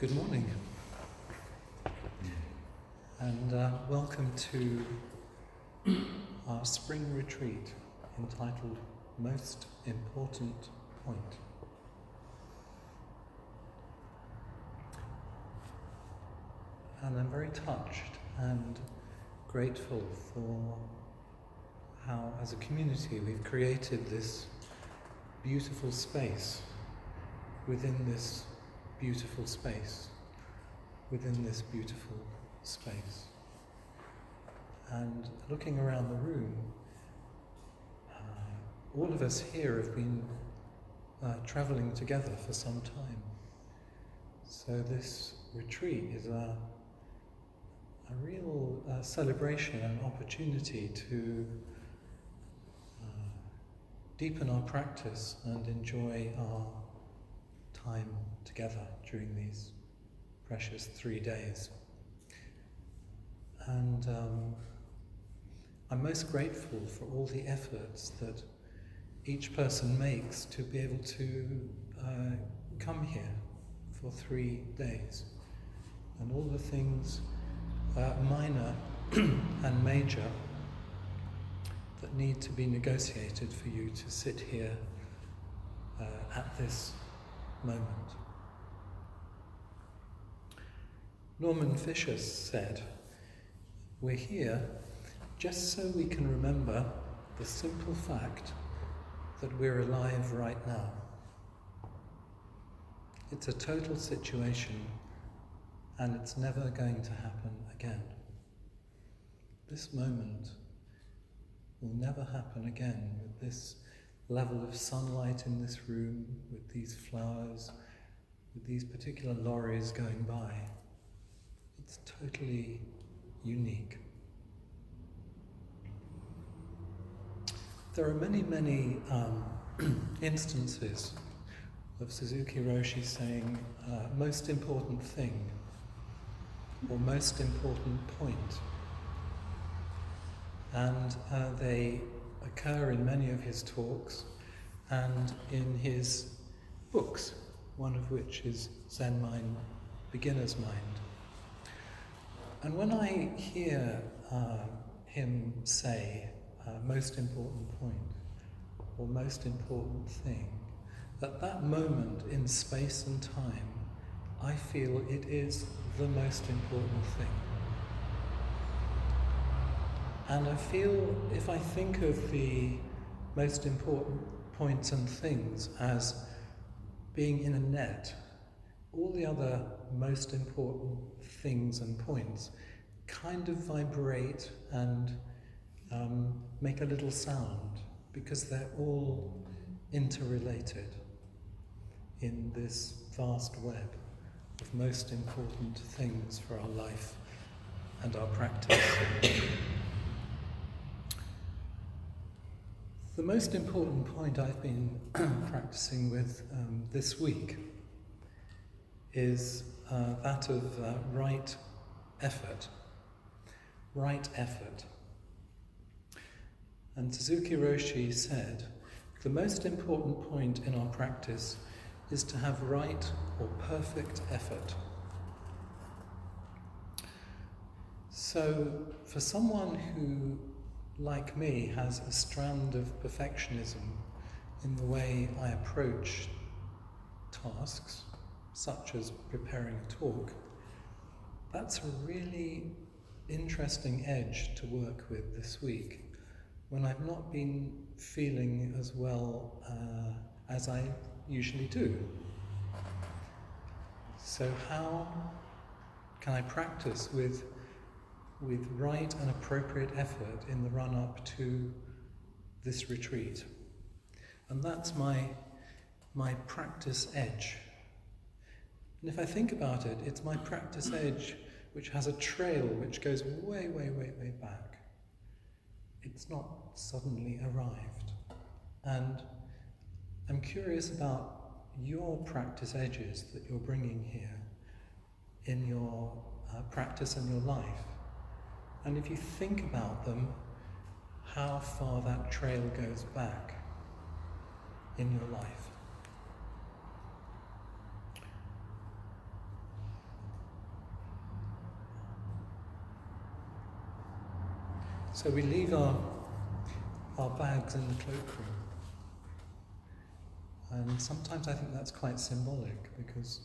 Good morning, and welcome to our spring retreat entitled Most Important Point. And I'm very touched and grateful for how, as a community, we've created this beautiful space within this beautiful space, within this beautiful space. And looking around the room, all of us here have been travelling together for some time. So this retreat is a real celebration and opportunity to deepen our practice and enjoy our time together during these precious 3 days. And I'm most grateful for all the efforts that each person makes to be able to come here for 3 days, and all the things, minor and major, that need to be negotiated for you to sit here at this moment. Norman Fisher said, "We're here just so we can remember the simple fact that we're alive right now. It's a total situation, and it's never going to happen again. This moment will never happen again with this level of sunlight in this room, with these flowers, with these particular lorries going by. It's totally unique." There are many, many instances of Suzuki Roshi saying most important thing or most important point. And they occur in many of his talks and in his books, one of which is Zen Mind, Beginner's Mind. And when I hear him say most important point or most important thing, at that moment in space and time, I feel it is the most important thing. And I feel if I think of the most important points and things as being in a net, all the other most important things and points kind of vibrate and make a little sound, because they're all interrelated in this vast web of most important things for our life and our practice. The most important point I've been practicing with this week is that of right effort. Right effort. And Suzuki Roshi said, the most important point in our practice is to have right or perfect effort. So for someone who, like me, has a strand of perfectionism in the way I approach tasks, such as preparing a talk, that's a really interesting edge to work with this week, when I've not been feeling as well as I usually do. So how can I practice with right and appropriate effort in the run-up to this retreat? And that's my practice edge. And if I think about it, it's my practice edge which has a trail which goes way, way, way, way back. It's not suddenly arrived. And I'm curious about your practice edges that you're bringing here in your practice and your life. And if you think about them, how far that trail goes back in your life. So we leave our bags in the cloakroom. And sometimes I think that's quite symbolic, because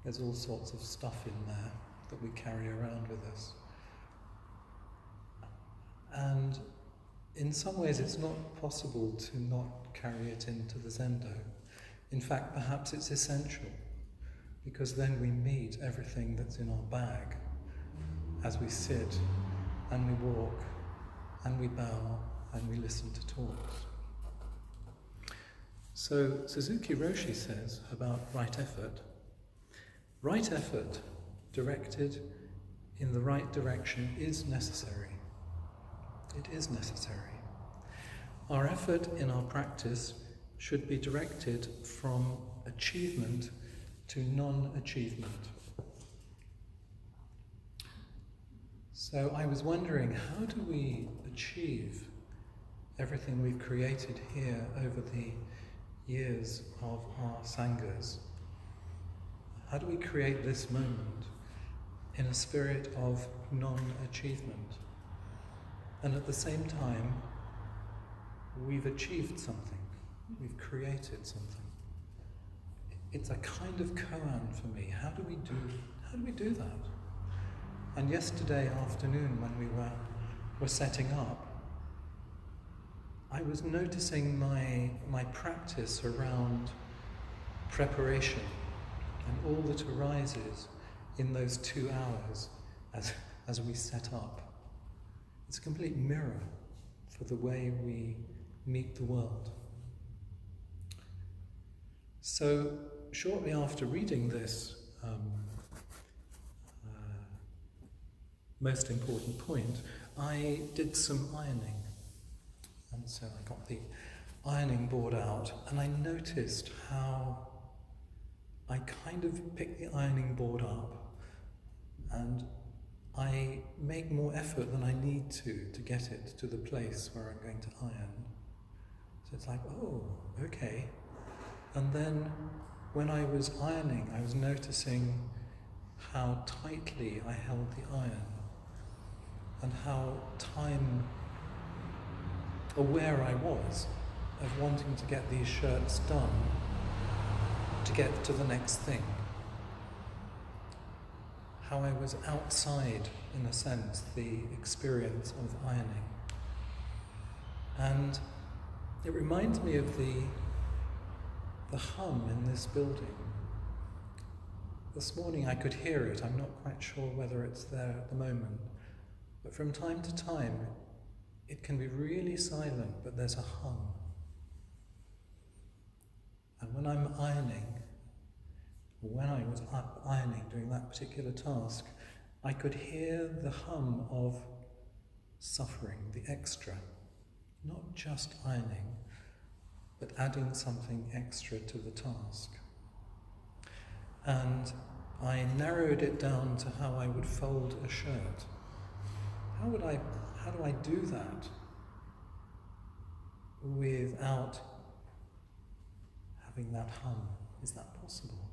there's all sorts of stuff in there that we carry around with us. And in some ways it's not possible to not carry it into the zendo. In fact, perhaps it's essential, because then we meet everything that's in our bag as we sit and we walk and we bow and we listen to talks. So Suzuki Roshi says about right effort directed in the right direction is necessary. It is necessary. Our effort in our practice should be directed from achievement to non-achievement. So I was wondering, how do we achieve everything we've created here over the years of our sanghas? How do we create this moment in a spirit of non-achievement? And at the same time, we've achieved something. We've created something. It's a kind of koan for me. How do we do that? And yesterday afternoon, when we were setting up, I was noticing my practice around preparation and all that arises in those 2 hours as we set up. It's a complete mirror for the way we meet the world. So shortly after reading this most important point, I did some ironing. And so I got the ironing board out, and I noticed how I kind of pick the ironing board up and I make more effort than I need to get it to the place where I'm going to iron. So it's like, oh, okay. And then when I was ironing, I was noticing how tightly I held the iron and how time aware I was of wanting to get these shirts done to get to the next thing. How I was outside, in a sense, the experience of ironing. And it reminds me of the hum in this building. This morning I could hear it. I'm not quite sure whether it's there at the moment. But from time to time, it can be really silent, but there's a hum. And when I'm ironing, when I was up ironing, doing that particular task, I could hear the hum of suffering, the extra. Not just ironing, but adding something extra to the task. And I narrowed it down to how I would fold a shirt. How do I do that without having that hum? Is that possible?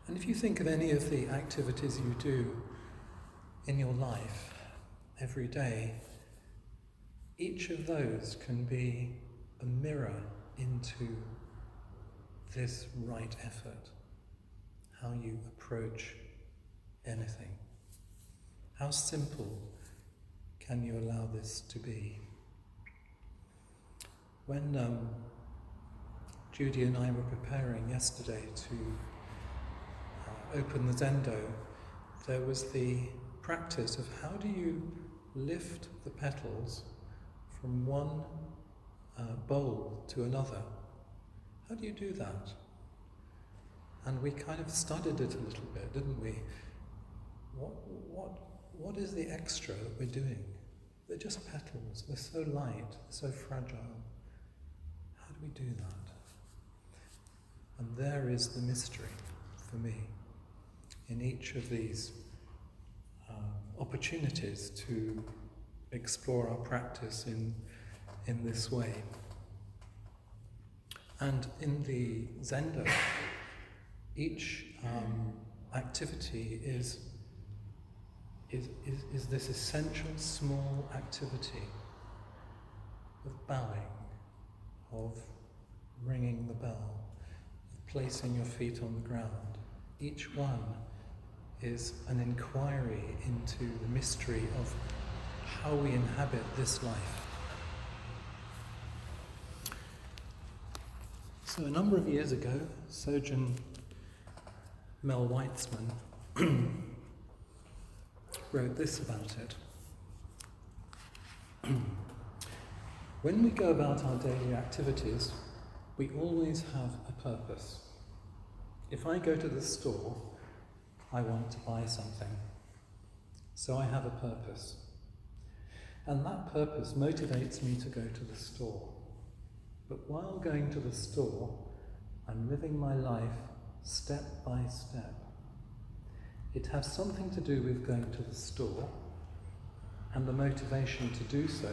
And if you think of any of the activities you do in your life every day, each of those can be a mirror into this right effort, how you approach anything. How simple can you allow this to be? When Judy and I were preparing yesterday to open the zendo, there was the practice of how do you lift the petals from one bowl to another. How do you do that? And we kind of studied it a little bit, didn't we? What is the extra that we're doing? They're just petals. They're so light. They're so fragile. How do we do that? And there is the mystery for me in each of these opportunities to explore our practice in this way. And in the zendo, each activity is is this essential small activity of bowing, of ringing the bell, of placing your feet on the ground. Each one is an inquiry into the mystery of how we inhabit this life. So a number of years ago, Surgeon Mel Weitzman wrote this about it. When we go about our daily activities, we always have a purpose. If I go to the store, I want to buy something. So I have a purpose. And that purpose motivates me to go to the store. But while going to the store, I'm living my life step by step. It has something to do with going to the store and the motivation to do so,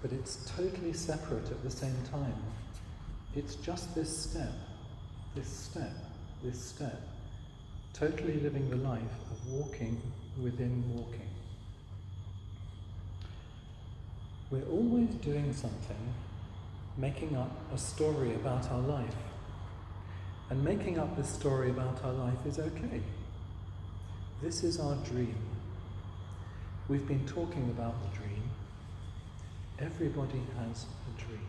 but it's totally separate at the same time. It's just this step, this step, this step, totally living the life of walking within walking. We're always doing something, making up a story about our life. And making up this story about our life is okay. This is our dream. We've been talking about the dream. Everybody has a dream.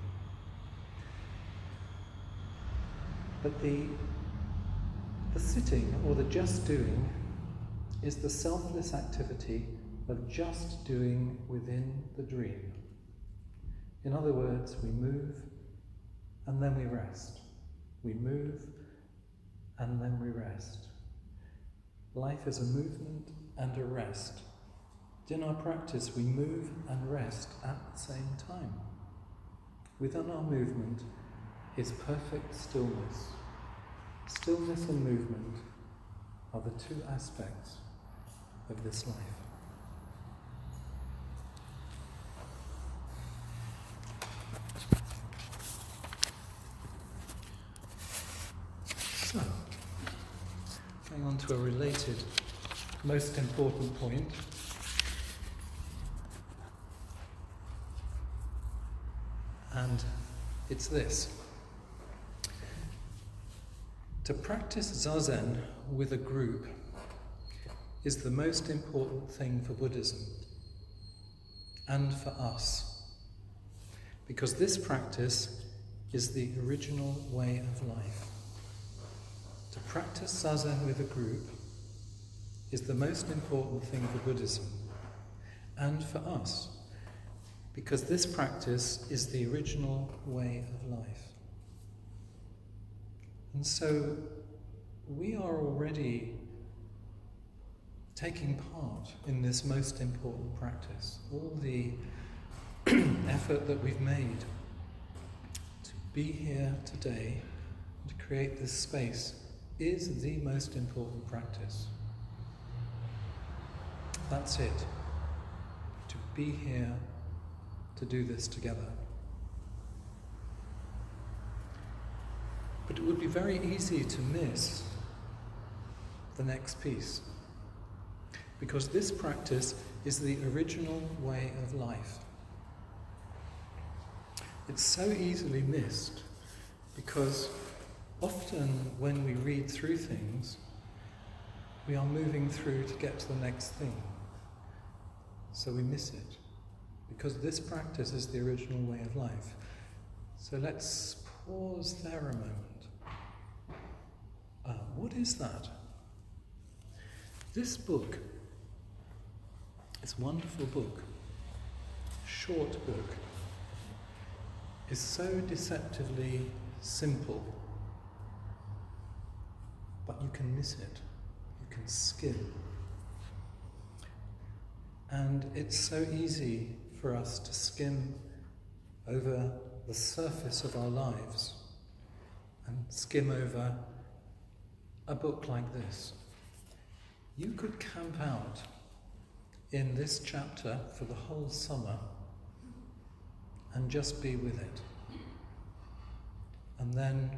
But the sitting, or the just doing, is the selfless activity of just doing within the dream. In other words, we move and then we rest. We move and then we rest. Life is a movement and a rest. In our practice, we move and rest at the same time. Within our movement is perfect stillness. Stillness and movement are the two aspects of this life. So, going on to a related, most important point. And it's this. To practice Zazen with a group is the most important thing for Buddhism and for us, because this practice is the original way of life. To practice Zazen with a group is the most important thing for Buddhism and for us, because this practice is the original way of life. And so we are already taking part in this most important practice. All the effort that we've made to be here today, to create this space, is the most important practice. That's it. To be here to do this together. But it would be very easy to miss the next piece, because this practice is the original way of life. It's so easily missed because often when we read through things, we are moving through to get to the next thing. So we miss it, because this practice is the original way of life. So let's pause there a moment. What is that? This book, this wonderful book, short book, is so deceptively simple, but you can miss it, you can skim. And it's so easy for us to skim over the surface of our lives and skim over a book like this. You could camp out in this chapter for the whole summer and just be with it, and then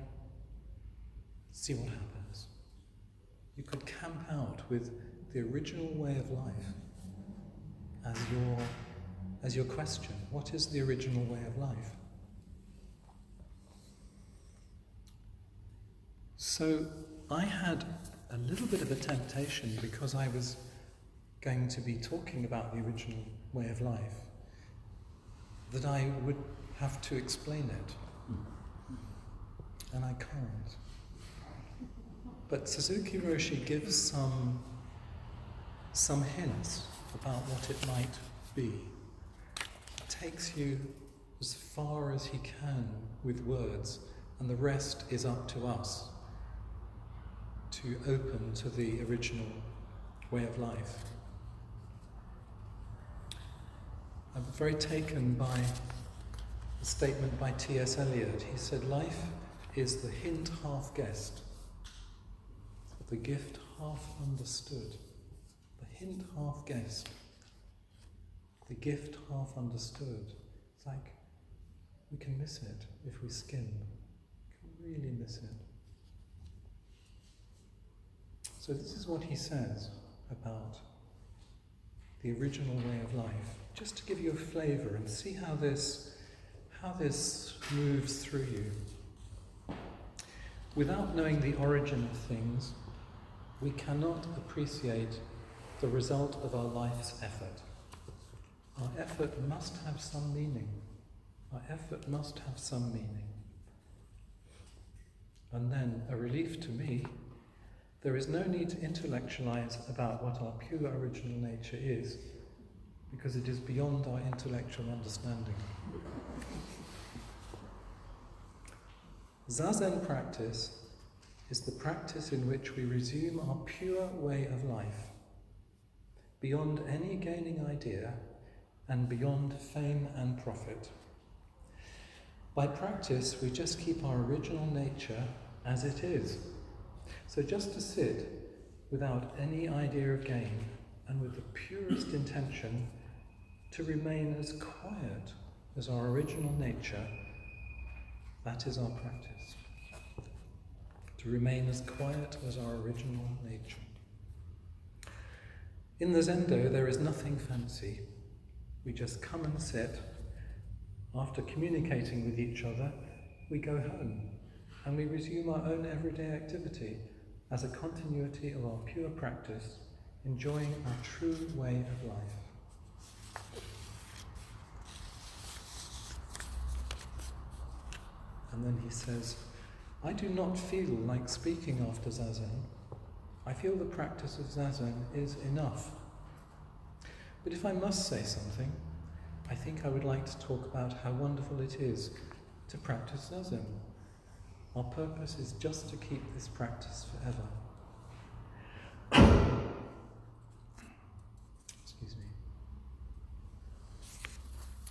see what happens. You could camp out with the original way of life as your question. What is the original way of life? So I had a little bit of a temptation, because I was going to be talking about the original way of life, that I would have to explain it. And I can't. But Suzuki Roshi gives some hints about what it might be. He takes you as far as he can with words, and the rest is up to us to open to the original way of life. I'm very taken by a statement by T.S. Eliot. He said, "Life is the hint half guessed, the gift half understood." The hint half guessed, the gift half understood. It's like we can miss it if we skim. We can really miss it. So this is what he says about the original way of life, just to give you a flavour and see how this moves through you. Without knowing the origin of things, we cannot appreciate the result of our life's effort. Our effort must have some meaning. Our effort must have some meaning. And then, a relief to me, there is no need to intellectualize about what our pure original nature is, because it is beyond our intellectual understanding. Zazen practice is the practice in which we resume our pure way of life, beyond any gaining idea and beyond fame and profit. By practice, we just keep our original nature as it is. So just to sit without any idea of gain and with the purest intention to remain as quiet as our original nature, that is our practice. To remain as quiet as our original nature. In the Zendo, there is nothing fancy. We just come and sit. After communicating with each other, we go home and we resume our own everyday activity as a continuity of our pure practice, enjoying our true way of life. And then he says, I do not feel like speaking after Zazen. I feel the practice of Zazen is enough. But if I must say something, I think I would like to talk about how wonderful it is to practice Zazen. Our purpose is just to keep this practice forever. Excuse me.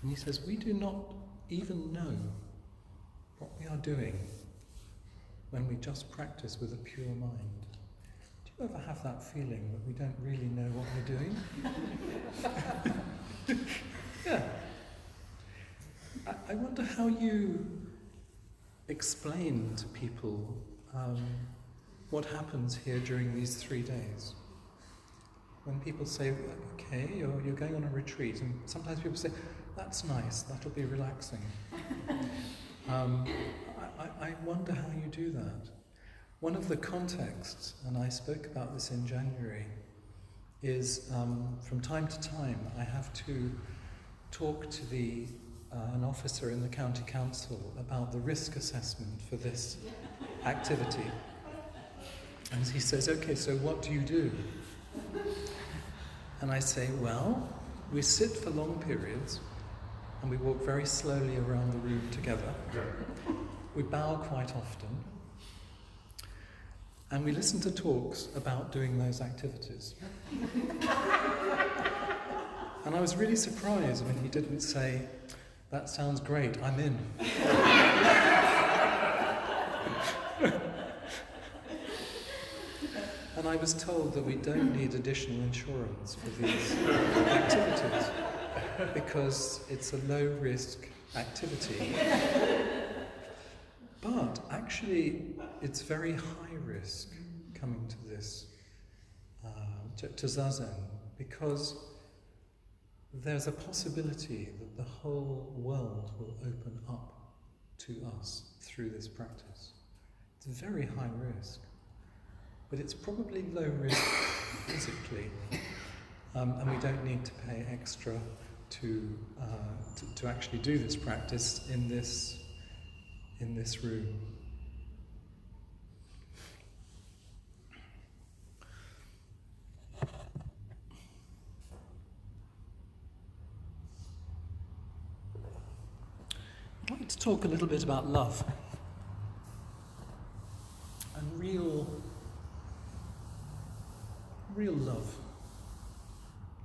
And he says, we do not even know what we are doing when we just practice with a pure mind. Do you ever have that feeling that we don't really know what we're doing? Yeah. I wonder how you explain to people what happens here during these 3 days. When people say, okay, you're going on a retreat, and sometimes people say, that's nice, that'll be relaxing. I wonder how you do that. One of the contexts, and I spoke about this in January, is from time to time I have to talk to an officer in the county council about the risk assessment for this activity. And he says, okay, so what do you do? And I say, well, we sit for long periods and we walk very slowly around the room together. We bow quite often. And we listen to talks about doing those activities. And I was really surprised when he didn't say, that sounds great, I'm in. And I was told that we don't need additional insurance for these activities because it's a low-risk activity. But actually, it's very high risk coming to this. to Zazen, because there's a possibility that the whole world will open up to us through this practice. It's a very high risk, but it's probably low risk physically, and we don't need to pay extra to actually do this practice in this room. I'd like to talk a little bit about love and real love,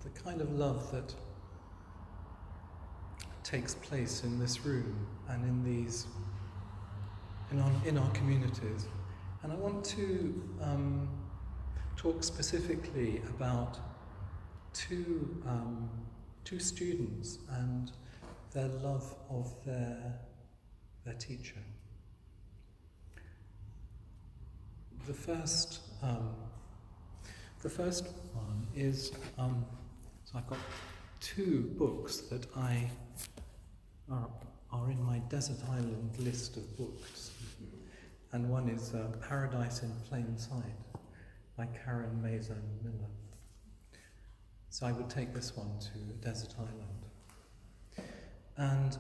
the kind of love that takes place in this room and in our communities. And I want to talk specifically about two students and their love of their teacher. The first one is, so I've got two books that are in my desert island list of books, and one is Paradise in Plain Sight by Karen Mazan Miller. So I would take this one to Desert Island. And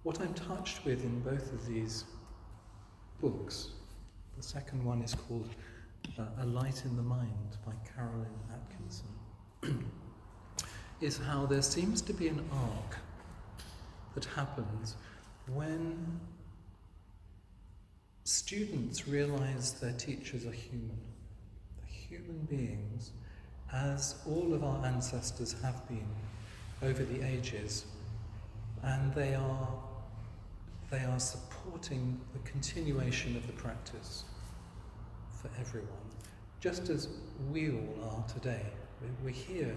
what I'm touched with in both of these books, the second one is called A Light in the Mind by Carolyn Atkinson, is how there seems to be an arc that happens when students realize their teachers are human. They're human beings, as all of our ancestors have been over the ages, and they are supporting the continuation of the practice for everyone, just as we all are today. We're here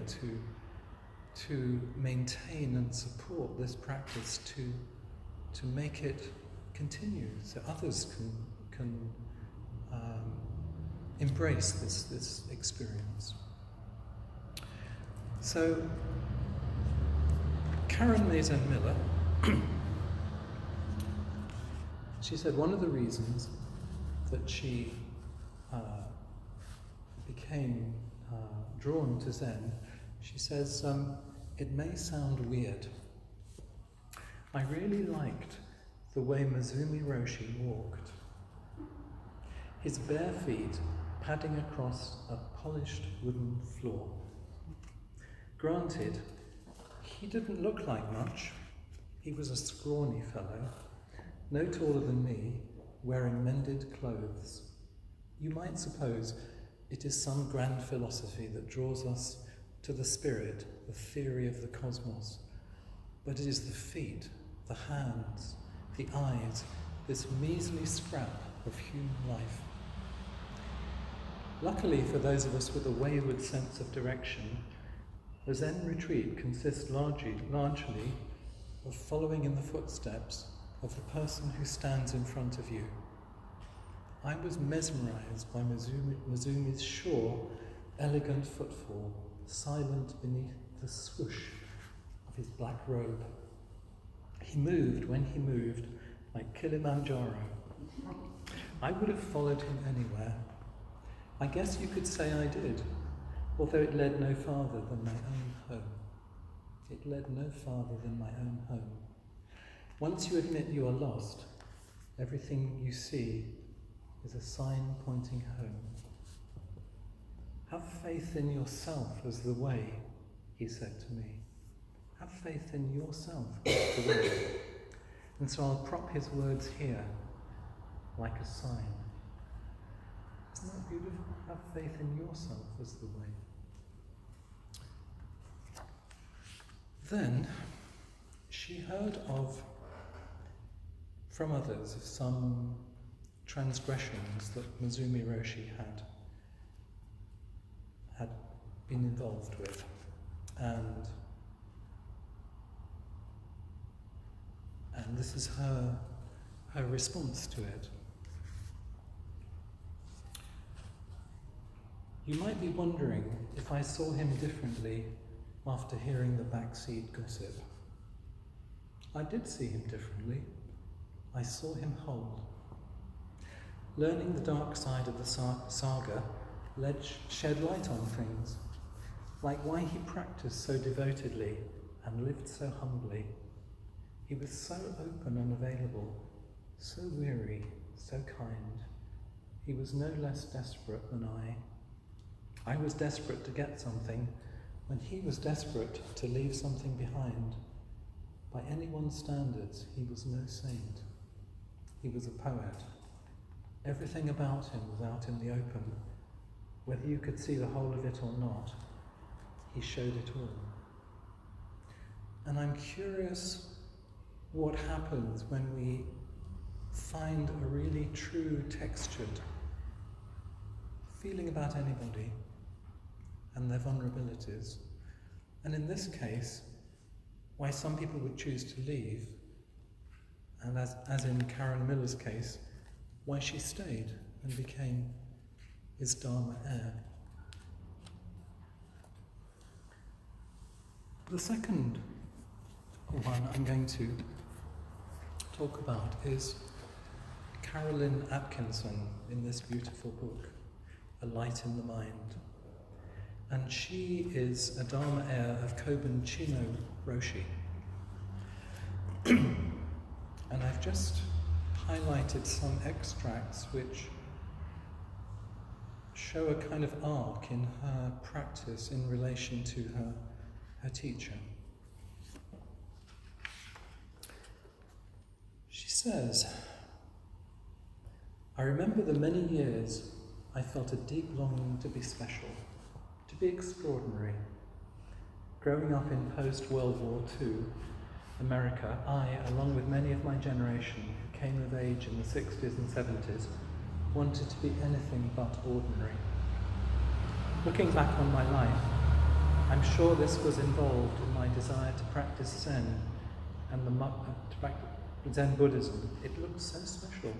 to maintain and support this practice, to make it continue, so others can embrace this experience. So Karen Mazan Miller, she said one of the reasons that she became drawn to Zen, she says, it may sound weird. I really liked the way Mizumi Roshi walked. His bare feet padding across a polished wooden floor. Granted, he didn't look like much. He was a scrawny fellow, no taller than me, wearing mended clothes. You might suppose it is some grand philosophy that draws us to the spirit, the theory of the cosmos. But it is the feet, the hands, the eyes, this measly scrap of human life. Luckily for those of us with a wayward sense of direction, the Zen retreat consists largely of following in the footsteps of the person who stands in front of you. I was mesmerized by Mizumi's sure, elegant footfall, silent beneath the swoosh of his black robe. He moved, when he moved, like Kilimanjaro. I would have followed him anywhere. I guess you could say I did, although it led no farther than my own home. It led no farther than my own home. Once you admit you are lost, everything you see is a sign pointing home. Have faith in yourself as the way, he said to me. Have faith in yourself as the way. And so I'll prop his words here, like a sign. Isn't that beautiful? Have faith in yourself as the way. Then she heard from others of some transgressions that Mizumi Roshi had been involved with, and this is her response to it. You might be wondering if I saw him differently after hearing the backseat gossip. I did see him differently. I saw him whole. Learning the dark side of the saga shed light on things, like why he practiced so devotedly and lived so humbly. He was so open and available, so weary, so kind. He was no less desperate than I. I was desperate to get something, when he was desperate to leave something behind. By anyone's standards, he was no saint. He was a poet. Everything about him was out in the open. Whether you could see the whole of it or not, he showed it all. And I'm curious what happens when we find a really true textured feeling about anybody and their vulnerabilities. And in this case, why some people would choose to leave, and as in Carolyn Miller's case, why she stayed and became his Dharma heir. The second one I'm going to talk about is Carolyn Atkinson in this beautiful book, A Light in the Mind. And she is a Dharma heir of Koben Chino Roshi. And I've just highlighted some extracts which show a kind of arc in her practice in relation to her teacher. She says, I remember the many years I felt a deep longing to be special, to be extraordinary. Growing up in post-World War II America, I, along with many of my generation who came of age in the 60s and 70s, wanted to be anything but ordinary. Looking back on my life, I'm sure this was involved in my desire to practice Zen and to practice Zen Buddhism. It looked so special.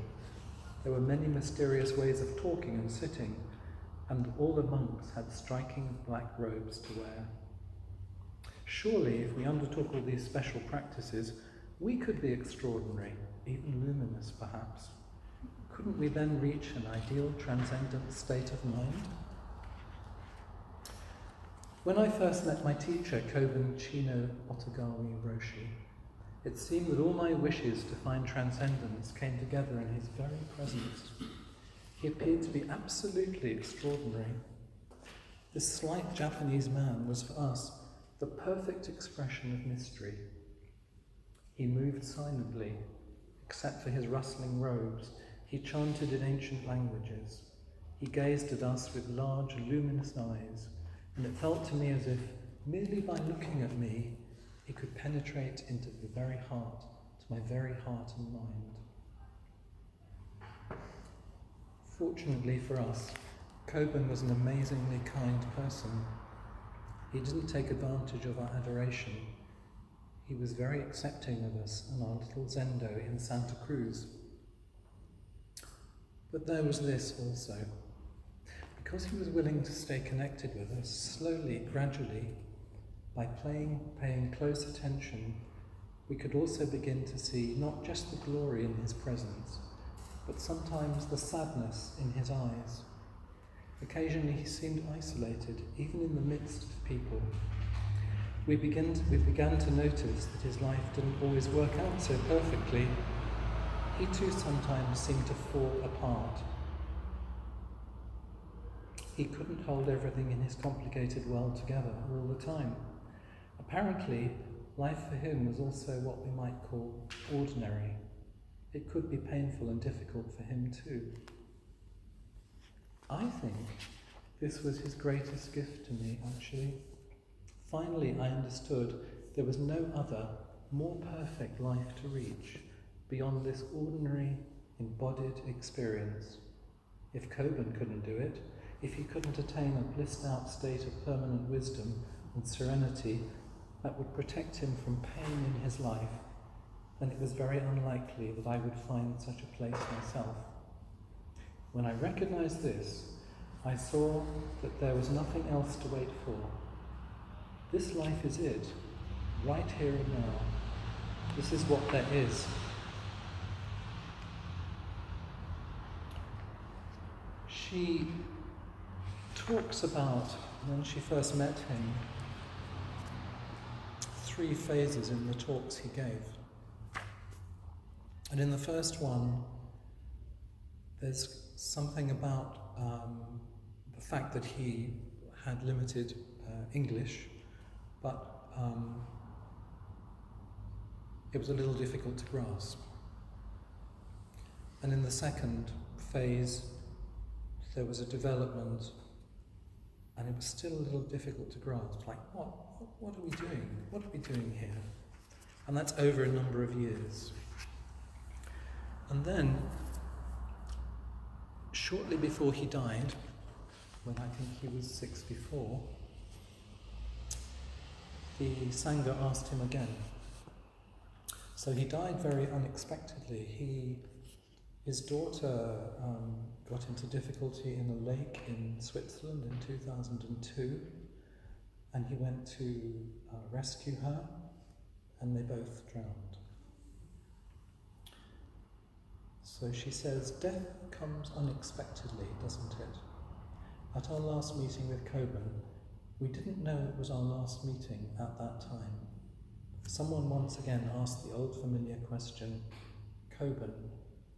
There were many mysterious ways of talking and sitting, and all the monks had striking black robes to wear. Surely, if we undertook all these special practices, we could be extraordinary, even luminous perhaps. Couldn't we then reach an ideal transcendent state of mind? When I first met my teacher, Koben Chino Otagawi Roshi, it seemed that all my wishes to find transcendence came together in his very presence. He appeared to be absolutely extraordinary. This slight Japanese man was for us the perfect expression of mystery. He moved silently, except for his rustling robes. He chanted in ancient languages. He gazed at us with large, luminous eyes, and it felt to me as if, merely by looking at me, he could penetrate into the very heart, to my very heart and mind. Fortunately for us, Koben was an amazingly kind person. He didn't take advantage of our adoration. He was very accepting of us and our little zendo in Santa Cruz. But there was this also. Because he was willing to stay connected with us, slowly, gradually, by paying close attention, we could also begin to see not just the glory in his presence, but sometimes the sadness in his eyes. Occasionally he seemed isolated, even in the midst of people. We began to notice that his life didn't always work out so perfectly. He too sometimes seemed to fall apart. He couldn't hold everything in his complicated world together all the time. Apparently, life for him was also what we might call ordinary. It could be painful and difficult for him too. I think this was his greatest gift to me, actually. Finally, I understood there was no other, more perfect life to reach beyond this ordinary, embodied experience. If Koben couldn't do it, if he couldn't attain a blissed-out state of permanent wisdom and serenity that would protect him from pain in his life, then it was very unlikely that I would find such a place myself. When I recognized this, I saw that there was nothing else to wait for. This life is it, right here and now. This is what there is. She talks about, when she first met him, 3 phases in the talks he gave. And in the first one, there's something about the fact that he had limited English, but it was a little difficult to grasp. And in the second phase, there was a development, and it was still a little difficult to grasp. Like, what are we doing? What are we doing here? And that's over a number of years. And then, shortly before he died, when I think he was 64, the Sangha asked him again. So he died very unexpectedly. His daughter got into difficulty in a lake in Switzerland in 2002, and he went to rescue her, and they both drowned. So she says, death comes unexpectedly, doesn't it? At our last meeting with Coburn, we didn't know it was our last meeting at that time. Someone once again asked the old familiar question, Coburn,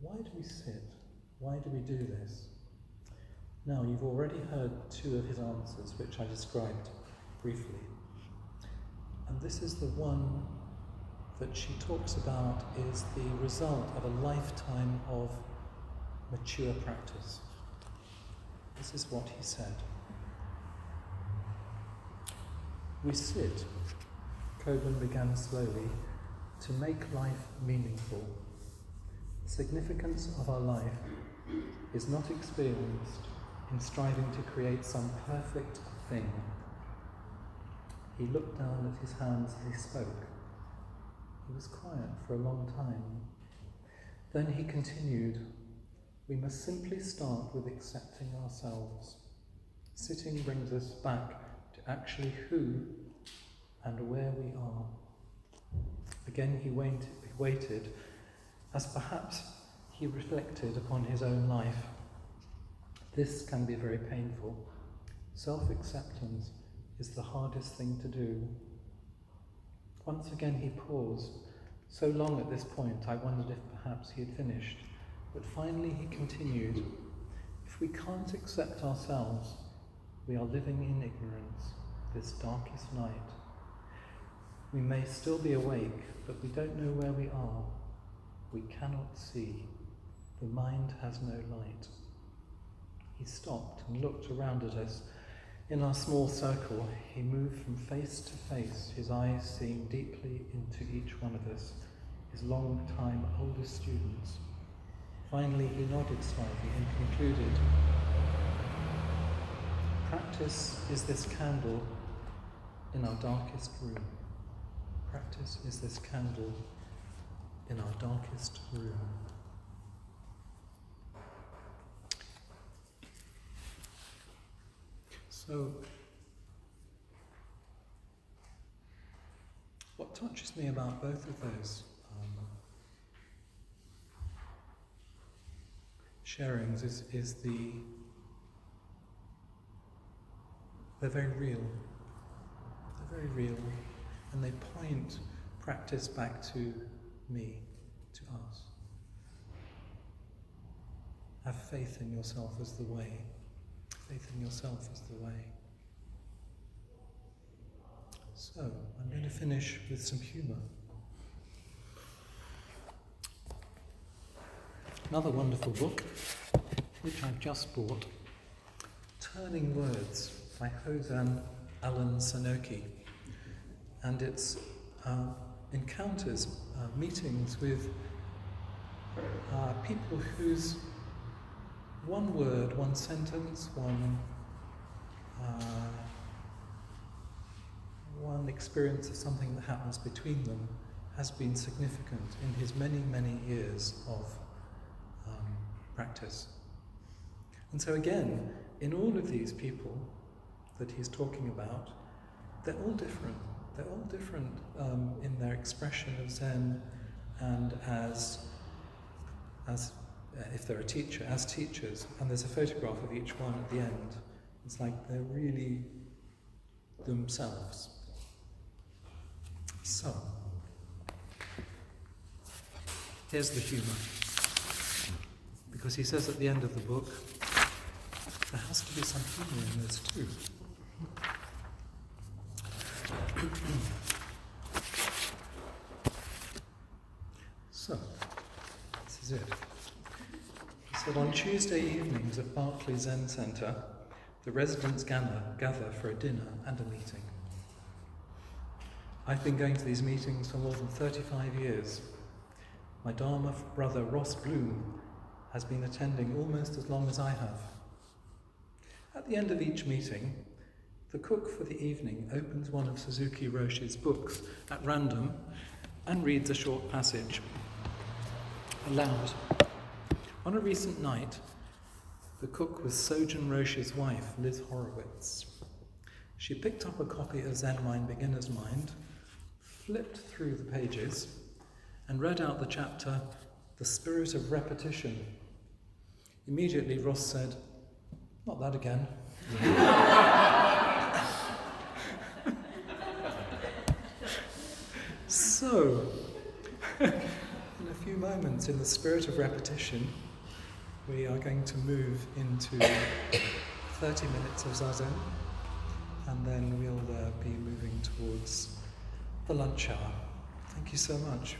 why do we sit? Why do we do this? Now, you've already heard 2 of his answers, which I described briefly. And this is the one that she talks about is the result of a lifetime of mature practice. This is what he said. We sit, Coburn began slowly, to make life meaningful. The significance of our life is not experienced in striving to create some perfect thing. He looked down at his hands as he spoke. He was quiet for a long time. Then he continued, we must simply start with accepting ourselves. Sitting brings us back to actually who and where we are. Again he waited, as perhaps he reflected upon his own life. This can be very painful. Self-acceptance is the hardest thing to do. Once again he paused. So long at this point I wondered if perhaps he had finished. But finally he continued, if we can't accept ourselves, we are living in ignorance, this darkest night. We may still be awake, but we don't know where we are. We cannot see. The mind has no light. He stopped and looked around at us. In our small circle, he moved from face to face, his eyes seeing deeply into each one of us, his long-time older students. Finally, he nodded slightly and concluded, practice is this candle in our darkest room. Practice is this candle in our darkest room. So, what touches me about both of those sharings is they're very real. They're very real, and they point practice back to me, to us. Have faith in yourself as the way. Faith in yourself as the way. So, I'm going to finish with some humour. Another wonderful book, which I've just bought, Turning Words by Hosan Alan Sanoki. And it's encounters, meetings with people whose one word, one sentence, one experience of something that happens between them has been significant in his many, many years of practice. And so again, in all of these people that he's talking about, they're all different. They're all different in their expression of Zen and as if they're a teacher, as teachers. And there's a photograph of each one at the end. It's like they're really themselves. So, here's the humour. Because he says at the end of the book, there has to be some humour in this too. So, this is it. He said, on Tuesday evenings at Berkeley Zen Centre, the residents gather for a dinner and a meeting. I've been going to these meetings for more than 35 years. My Dharma brother Ross Bloom has been attending almost as long as I have. At the end of each meeting, the cook for the evening opens one of Suzuki Roshi's books at random and reads a short passage aloud. On a recent night, the cook was Sojun Roshi's wife, Liz Horowitz. She picked up a copy of Zen Mind Beginner's Mind, flipped through the pages, and read out the chapter, The Spirit of Repetition. Immediately Ross said, "Not that again." So, in a few moments, in the spirit of repetition, we are going to move into 30 minutes of Zazen, and then we'll be moving towards the lunch hour. Thank you so much.